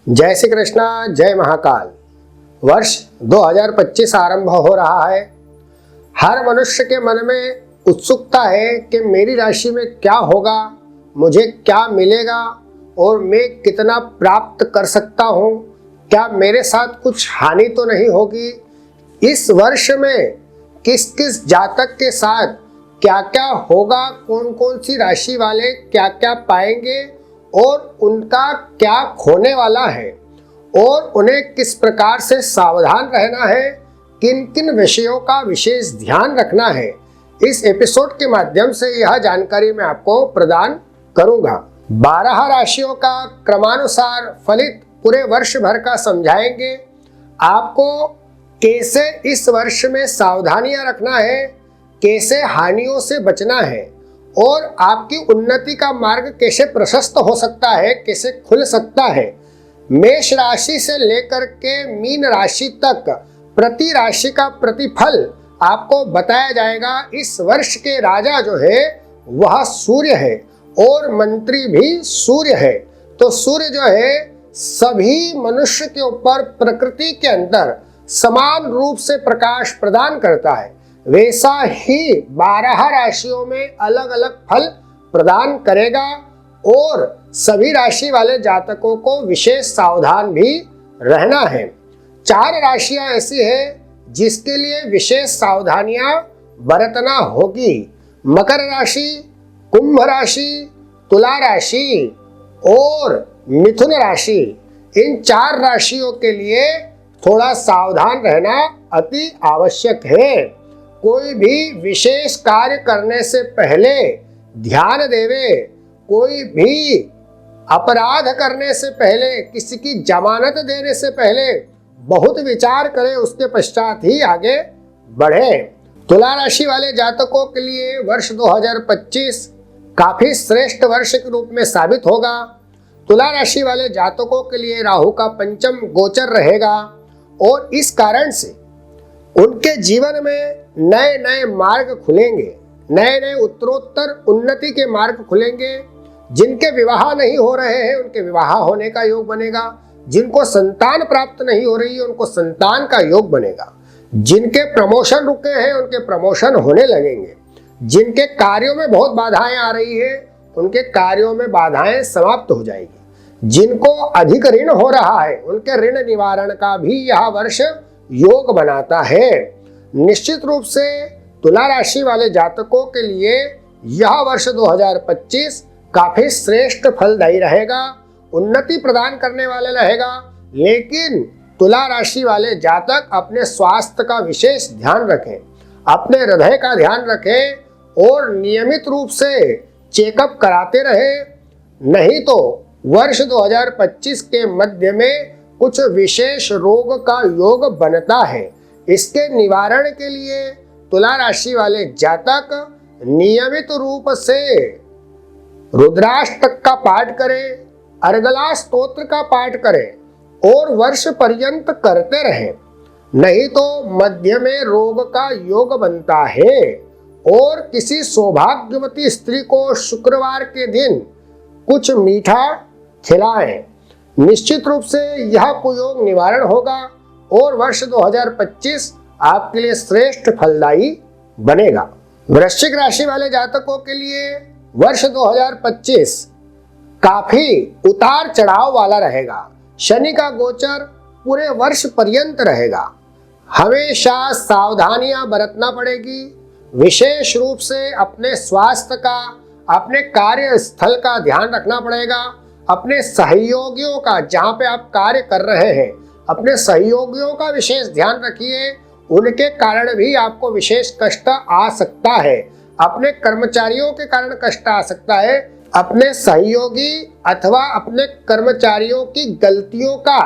जय श्री कृष्णा, जय महाकाल। वर्ष 2025 आरंभ हो रहा है। हर मनुष्य के मन में उत्सुकता है कि मेरी राशि में क्या होगा, मुझे क्या मिलेगा और मैं कितना प्राप्त कर सकता हूँ। क्या मेरे साथ कुछ हानि तो नहीं होगी। इस वर्ष में किस किस जातक के साथ क्या क्या होगा, कौन कौन सी राशि वाले क्या क्या पाएंगे और उनका क्या खोने वाला है और उन्हें किस प्रकार से सावधान रहना है, किन किन विषयों का विशेष ध्यान रखना है, इस एपिसोड के माध्यम से यह जानकारी मैं आपको प्रदान करूंगा। 12 राशियों का क्रमानुसार फलित पूरे वर्ष भर का समझाएंगे। आपको कैसे इस वर्ष में सावधानियां रखना है, कैसे हानियों से बचना है और आपकी उन्नति का मार्ग कैसे प्रशस्त हो सकता है, कैसे खुल सकता है। मेष राशि से लेकर के मीन राशि तक प्रति राशि का प्रतिफल आपको बताया जाएगा। इस वर्ष के राजा जो है वह सूर्य है और मंत्री भी सूर्य है। तो सूर्य जो है सभी मनुष्य के ऊपर प्रकृति के अंदर समान रूप से प्रकाश प्रदान करता है। वैसा ही 12 राशियों में अलग अलग फल प्रदान करेगा और सभी राशि वाले जातकों को विशेष सावधान भी रहना है। 4 राशियां ऐसी है जिसके लिए विशेष सावधानियां बरतना होगी। मकर राशि, कुंभ राशि, तुला राशि और मिथुन राशि। इन 4 राशियों के लिए थोड़ा सावधान रहना अति आवश्यक है। कोई भी विशेष कार्य करने से पहले ध्यान देवे, कोई भी अपराध करने से पहले, किसी की जमानत देने से पहले बहुत विचार करें, उसके पश्चात ही आगे बढ़े। तुला राशि वाले जातकों के लिए वर्ष 2025 काफी श्रेष्ठ वर्ष के रूप में साबित होगा। तुला राशि वाले जातकों के लिए राहु का पंचम गोचर रहेगा और इस कारण से उनके जीवन में नए नए मार्ग खुलेंगे, नए नए उत्तरोत्तर उन्नति के मार्ग खुलेंगे। जिनके विवाह नहीं हो रहे हैं उनके विवाह होने का योग बनेगा। जिनको संतान प्राप्त नहीं हो रही है उनको संतान का योग बनेगा। जिनके प्रमोशन रुके हैं उनके प्रमोशन होने लगेंगे। जिनके कार्यों में बहुत बाधाएं आ रही है उनके कार्यों में बाधाएं समाप्त हो जाएगी। जिनको अधिक ऋण हो रहा है उनके ऋण निवारण का भी यह वर्ष योग बनाता है। निश्चित रूप से तुला राशि वाले जातकों के लिए यह वर्ष 2025 काफी श्रेष्ठ फलदायी रहेगा, उन्नति प्रदान करने वाला रहेगा। लेकिन तुला राशि वाले जातक अपने स्वास्थ्य का विशेष ध्यान रखें, अपने हृदय का ध्यान रखें और नियमित रूप से चेकअप कराते रहें। नहीं तो वर्ष 2025 के मध्य में कुछ विशेष रोग का योग बनता है। इसके निवारण के लिए तुला राशि वाले जातक नियमित रूप से रुद्राष्टक का पाठ करें, अर्गला स्तोत्र का पाठ करें और वर्ष पर्यंत करते रहें। नहीं तो मध्य में रोग का योग बनता है। और किसी सौभाग्यवती स्त्री को शुक्रवार के दिन कुछ मीठा खिलाएं। निश्चित रूप से यह कुयोग निवारण होगा और वर्ष 2025 आपके लिए श्रेष्ठ फलदायी बनेगा। वृश्चिक राशि वाले जातकों के लिए वर्ष 2025 काफी उतार चढ़ाव वाला रहेगा। शनि का गोचर पूरे वर्ष पर्यंत रहेगा। हमेशा सावधानियां बरतना पड़ेगी। विशेष रूप से अपने स्वास्थ्य का, अपने कार्यस्थल का ध्यान रखना पड़ेगा। अपने सहयोगियों का, जहां पे आप कार्य कर रहे हैं, अपने सहयोगियों का विशेष ध्यान रखिए। उनके कारण भी आपको विशेष कष्ट आ सकता है। अपने कर्मचारियों के कारण कष्ट आ सकता है। अपने सहयोगी अथवा अपने कर्मचारियों की गलतियों का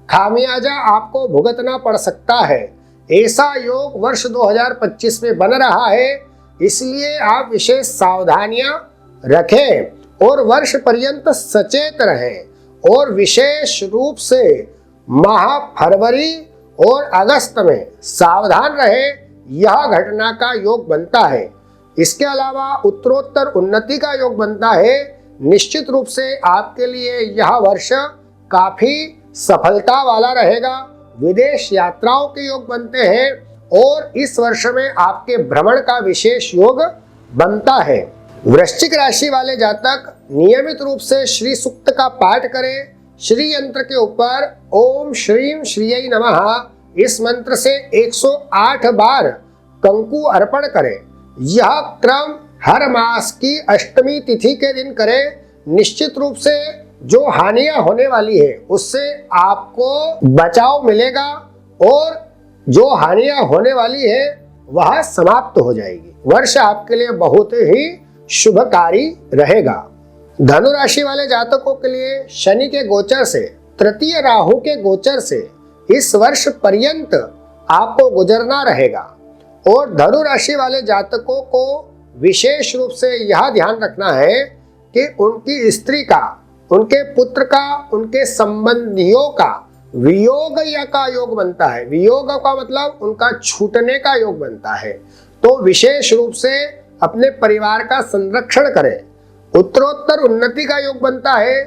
खामियाजा आपको भुगतना पड़ सकता है। ऐसा योग वर्ष 2025 में बन रहा है। इसलिए आप विशेष सावधानियां रखें और वर्ष पर्यंत सचेत रहें। और विशेष रूप से माह फरवरी और अगस्त में सावधान रहे, यह घटना का योग बनता है। इसके अलावा उत्तरोत्तर उन्नति का योग बनता है। निश्चित रूप से आपके लिए यह वर्ष काफी सफलता वाला रहेगा। विदेश यात्राओं के योग बनते हैं और इस वर्ष में आपके भ्रमण का विशेष योग बनता है। वृश्चिक राशि वाले जातक नियमित रूप से श्री सूक्त का पाठ करें। श्री यंत्र के ऊपर ओम श्रीम श्रीयै नमः इस मंत्र से 108 बार कंकु अर्पण करें। यह क्रम हर मास की अष्टमी तिथि के दिन करें। निश्चित रूप से जो हानियां होने वाली है उससे आपको बचाव मिलेगा और जो हानियां होने वाली है वह समाप्त हो जाएगी। वर्ष आपके लिए बहुत ही शुभकारी रहेगा। धनु राशि वाले जातकों के लिए शनि के गोचर से, तृतीय राहु के गोचर से इस वर्ष पर्यंत आपको गुजरना रहेगा और धनु राशि वाले जातकों को विशेष रूप से यह ध्यान रखना है कि उनकी स्त्री का, उनके पुत्र का, उनके संबंधियों का वियोग या का योग बनता है। वियोग का मतलब उनका छूटने का योग बनता है। तो विशेष रूप से अपने परिवार का संरक्षण करें। उत्तरोत्तर उन्नति का योग बनता है।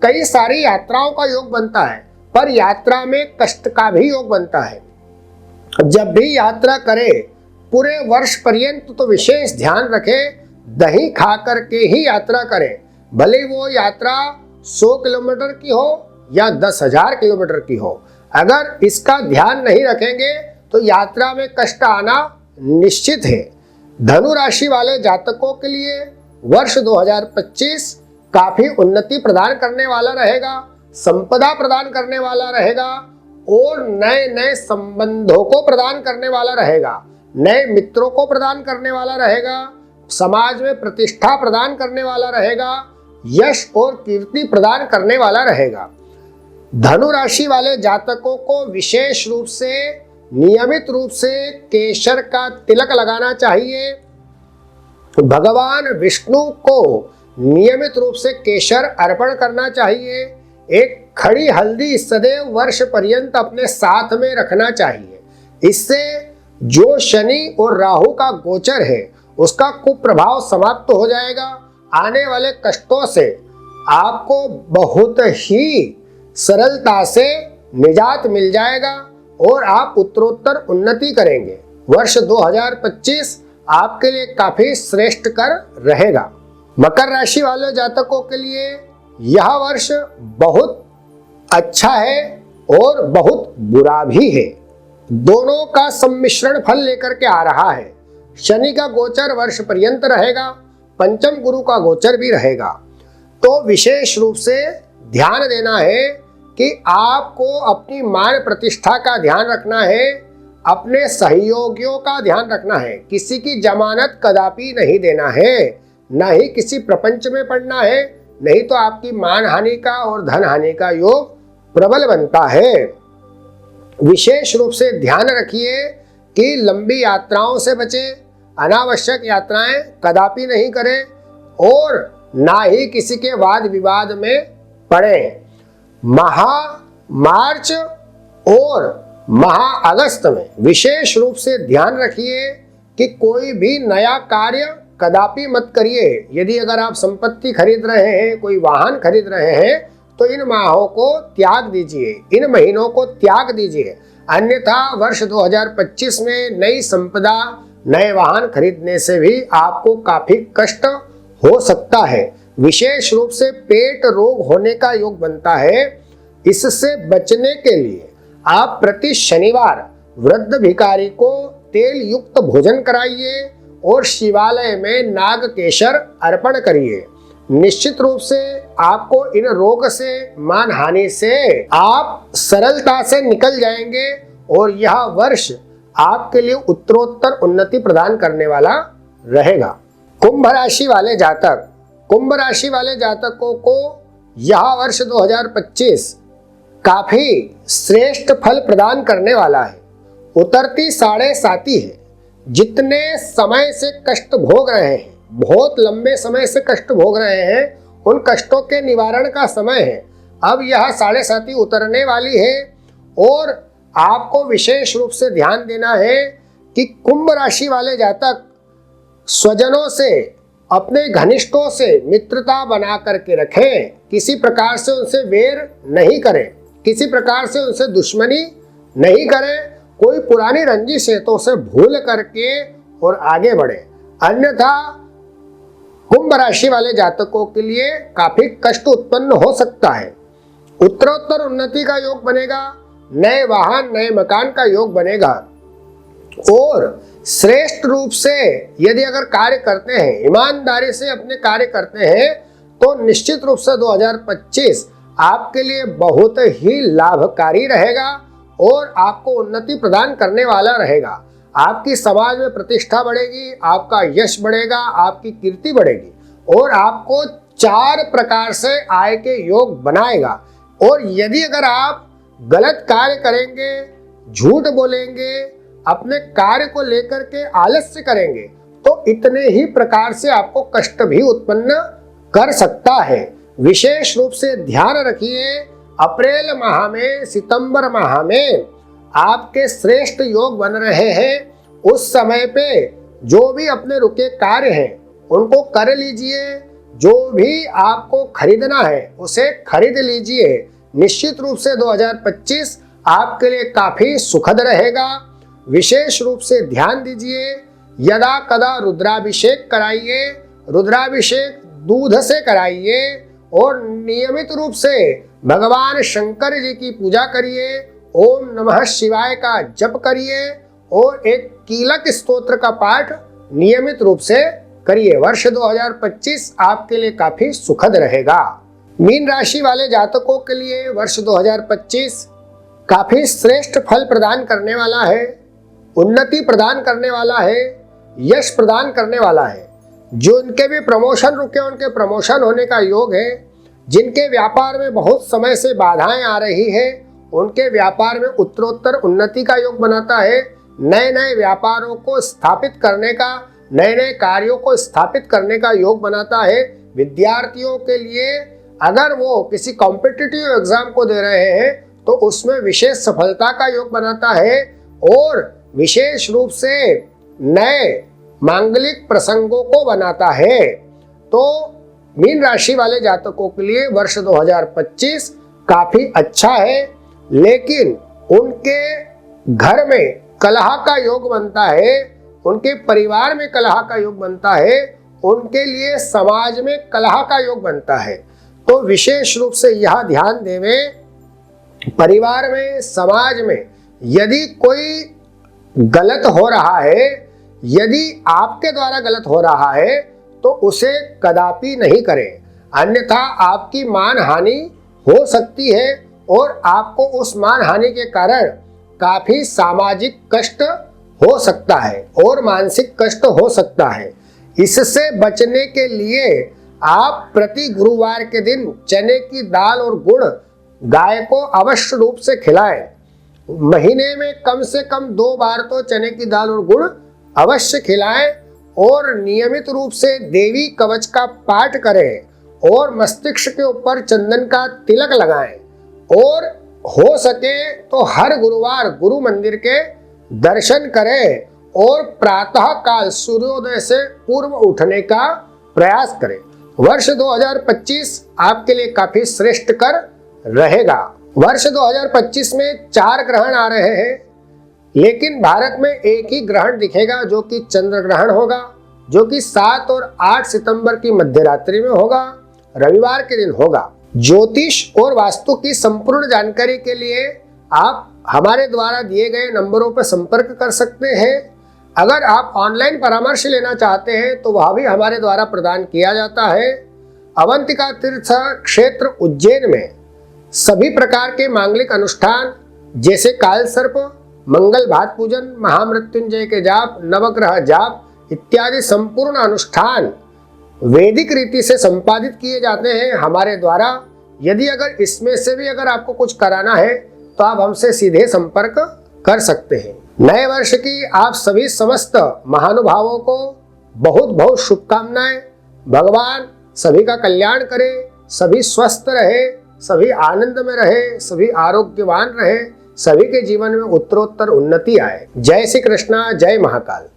कई सारी यात्राओं का योग बनता है, पर यात्रा में कष्ट का भी योग बनता है। जब भी यात्रा करें पूरे वर्ष पर्यंत तो विशेष ध्यान रखें, दही खा करके ही यात्रा करें। भले वो यात्रा 100 किलोमीटर की हो या 10,000 किलोमीटर की हो, अगर इसका ध्यान नहीं रखेंगे तो यात्रा में कष्ट आना निश्चित है। धनु राशि वाले जातकों के लिए वर्ष 2025 काफी उन्नति प्रदान करने वाला रहेगा, संपदा प्रदान करने वाला रहेगा और नए नए संबंधों को प्रदान करने वाला रहेगा, नए मित्रों को प्रदान करने वाला रहेगा, समाज में प्रतिष्ठा प्रदान करने वाला रहेगा, यश और कीर्ति प्रदान करने वाला रहेगा। धनु राशि वाले जातकों को विशेष रूप से नियमित रूप से केसर का तिलक लगाना चाहिए। भगवान विष्णु को नियमित रूप से केसर अर्पण करना चाहिए। एक खड़ी हल्दी सदैव वर्ष पर्यंत अपने साथ में रखना चाहिए। इससे जो शनि और राहु का गोचर है उसका कुप्रभाव समाप्त हो जाएगा। आने वाले कष्टों से आपको बहुत ही सरलता से निजात मिल जाएगा और आप उत्तरोत्तर उन्नति करेंगे। वर्ष 2025 आपके लिए काफी श्रेष्ठ कर रहेगा। मकर राशि वाले जातकों के लिए यह वर्ष बहुत अच्छा है और बहुत बुरा भी है। दोनों का सम्मिश्रण फल लेकर के आ रहा है। शनि का गोचर वर्ष पर्यंत रहेगा, पंचम गुरु का गोचर भी रहेगा। तो विशेष रूप से ध्यान देना है कि आपको अपनी मान प्रतिष्ठा का ध्यान रखना है, अपने सहयोगियों का ध्यान रखना है। किसी की जमानत कदापि नहीं देना है, न ही किसी प्रपंच में पड़ना है, नहीं तो आपकी मान हानि का और धन हानि का योग प्रबल बनता है। विशेष रूप से ध्यान रखिए कि लंबी यात्राओं से बचें, अनावश्यक यात्राएं कदापि नहीं करें और ना ही किसी के वाद विवाद में पड़ें। मार्च और अगस्त में विशेष रूप से ध्यान रखिए कि कोई भी नया कार्य कदापि मत करिए। यदि अगर आप संपत्ति खरीद रहे हैं, कोई वाहन खरीद रहे हैं, तो इन माहों को त्याग दीजिए, इन महीनों को त्याग दीजिए। अन्यथा वर्ष 2025 में नई संपदा, नए वाहन खरीदने से भी आपको काफी कष्ट हो सकता है। विशेष रूप से पेट रोग होने का योग बनता है। इससे बचने के लिए आप प्रति शनिवार वृद्ध भिखारी को तेल युक्त भोजन कराइए और शिवालय में नाग केसर अर्पण करिए। निश्चित रूप से आपको इन रोग से, मान हानि से आप सरलता से निकल जाएंगे और यह वर्ष आपके लिए उत्तरोत्तर उन्नति प्रदान करने वाला रहेगा। कुंभ राशि वाले जातक, कुंभ राशि वाले जातकों को यह वर्ष 2025 काफी श्रेष्ठ फल प्रदान करने वाला है। उतरती साढ़े साती है। जितने समय से कष्ट भोग रहे हैं, बहुत लंबे समय से कष्ट भोग रहे हैं, उन कष्टों के निवारण का समय है। अब यह साढ़े साती उतरने वाली है और आपको विशेष रूप से ध्यान देना है कि कुंभ राशि वाले जातक स्वजनों से, अपने घनिष्ठों से मित्रता बना करके रखें। किसी प्रकार से उनसे वेर नहीं करें, किसी प्रकार से उनसे दुश्मनी नहीं करें, कोई पुरानी रंजिश है तो उसे भूल करके और आगे बढ़े। अन्यथा कुंभ राशि वाले जातकों के लिए काफी कष्ट उत्पन्न हो सकता है। उत्तरोत्तर उन्नति का योग बनेगा, नए वाहन नए मकान का योग बनेगा और श्रेष्ठ रूप से यदि अगर कार्य करते हैं, ईमानदारी से अपने कार्य करते हैं तो निश्चित रूप से 2025 आपके लिए बहुत ही लाभकारी रहेगा और आपको उन्नति प्रदान करने वाला रहेगा। आपकी समाज में प्रतिष्ठा बढ़ेगी, आपका यश बढ़ेगा, आपकी कीर्ति बढ़ेगी और आपको 4 प्रकार से आय के योग बनाएगा। और यदि अगर आप गलत कार्य करेंगे, झूठ बोलेंगे, अपने कार्य को लेकर के आलस्य करेंगे तो इतने ही प्रकार से आपको कष्ट भी उत्पन्न कर सकता है। विशेष रूप से ध्यान रखिए, अप्रैल माह में, सितंबर माह में आपके श्रेष्ठ योग बन रहे हैं। उस समय पे जो भी अपने रुके कार्य हैं उनको कर लीजिए, जो भी आपको खरीदना है उसे खरीद लीजिए। निश्चित रूप से 2025 आपके लिए काफी सुखद रहेगा। विशेष रूप से ध्यान दीजिए, यदा कदा रुद्राभिषेक कराइए, रुद्राभिषेक दूध से कराइए और नियमित रूप से भगवान शंकर जी की पूजा करिए, ओम नमः शिवाय का जप करिए और एक कीलक स्तोत्र का पाठ नियमित रूप से करिए। वर्ष 2025 आपके लिए काफी सुखद रहेगा। मीन राशि वाले जातकों के लिए वर्ष 2025 काफी श्रेष्ठ फल प्रदान करने वाला है, उन्नति प्रदान करने वाला है, यश प्रदान करने वाला है। जो उनके भी प्रमोशन रुके उनके प्रमोशन होने का योग है। जिनके व्यापार में बहुत समय से बाधाएं आ रही है उनके व्यापार में उत्तरोत्तर उन्नति का योग बनाता है। नए नए व्यापारों को स्थापित करने का, नए नए कार्यों को स्थापित करने का योग बनाता है। विद्यार्थियों के लिए अगर वो किसी कॉम्पिटिटिव एग्जाम को दे रहे हैं तो उसमें विशेष सफलता का योग बनाता है और विशेष रूप से नए मांगलिक प्रसंगों को बनाता है। तो मीन राशि वाले जातकों के लिए वर्ष 2025 काफी अच्छा है, लेकिन उनके घर में कलह का योग बनता है, उनके परिवार में कलह का योग बनता है, उनके लिए समाज में कलह का योग बनता है। तो विशेष रूप से यह ध्यान देवें, परिवार में, समाज में यदि कोई गलत हो रहा है, यदि आपके द्वारा गलत हो रहा है तो उसे कदापि नहीं करें, अन्यथा आपकी मान हानि हो सकती है और आपको उस मान हानि के कारण काफी सामाजिक कष्ट हो सकता है और मानसिक कष्ट हो सकता है। इससे बचने के लिए आप प्रति गुरुवार के दिन चने की दाल और गुड़ गाय को अवश्य रूप से खिलाएं। महीने में कम से कम 2 बार तो चने की दाल और गुड़ अवश्य खिलाएं और नियमित रूप से देवी कवच का पाठ करें और मस्तिष्क के ऊपर चंदन का तिलक लगाएं और हो सके तो हर गुरुवार गुरु मंदिर के दर्शन करें और प्रातः काल सूर्योदय से पूर्व उठने का प्रयास करें। वर्ष 2025 आपके लिए काफी श्रेष्ठ कर रहेगा। वर्ष 2025 में 4 ग्रहण आ रहे हैं, लेकिन भारत में एक ही ग्रहण दिखेगा जो कि चंद्र ग्रहण होगा, जो कि 7 और 8 सितंबर की मध्य रात्रि में होगा, रविवार के दिन होगा। ज्योतिष और वास्तु की संपूर्ण जानकारी के लिए आप हमारे द्वारा दिए गए नंबरों पर संपर्क कर सकते हैं। अगर आप ऑनलाइन परामर्श लेना चाहते हैं तो वह भी हमारे द्वारा प्रदान किया जाता है। अवंतिका तीर्थ क्षेत्र उज्जैन में सभी प्रकार के मांगलिक अनुष्ठान जैसे काल सर्प, मंगल भात पूजन, महामृत्युंजय के जाप, नवग्रह जाप इत्यादि संपूर्ण अनुष्ठान वैदिक रीति से संपादित किए जाते हैं हमारे द्वारा। यदि अगर इसमें से भी अगर आपको कुछ कराना है तो आप हमसे सीधे संपर्क कर सकते हैं। नए वर्ष की आप सभी समस्त महानुभावों को बहुत बहुत शुभकामनाएं। भगवान सभी का कल्याण करे, सभी स्वस्थ रहे, सभी आनंद में रहे, सभी आरोग्यवान रहे, सभी के जीवन में उत्तरोत्तर उन्नति आए। जय श्री कृष्णा, जय महाकाल।